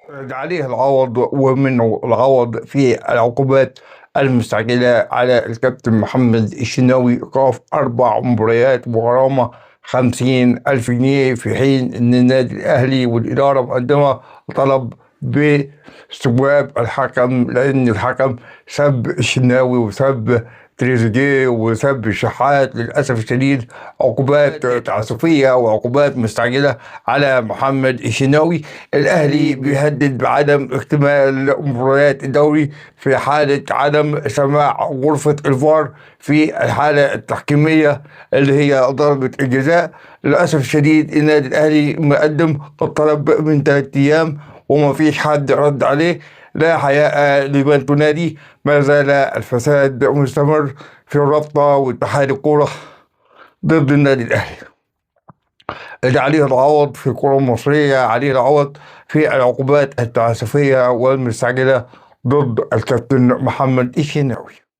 عليه العوض ومنه العوض في العقوبات المستعجلة على الكابتن محمد الشناوي. إيقاف 4 مباريات وغرامة 50,000 جنيه، في حين أن النادي الأهلي والإدارة مقدمة طلب باستجواب الحكم، لأن الحكم سب الشناوي وسب تريزيجيه وسب الشحات. للأسف الشديد عقوبات تعسفية وعقوبات مستعجلة على محمد الشناوي. الأهلي بيهدد بعدم اكتمال مباريات الدوري في حالة عدم سماع غرفة الفار في الحالة التحكيمية اللي هي ضربة الجزاء. للأسف الشديد النادي الأهلي مقدم الطلب من 3 أيام وما فيش حد رد عليه. لا حياء لمن تنادي. ما زال الفساد مستمر في الرابطة واتحاد الكورة ضد النادي الأهلي. اللي عليه العوض في الكرة المصرية عليه العوض في العقوبات التعسفية والمستعجلة ضد الكابتن محمد الشناوي.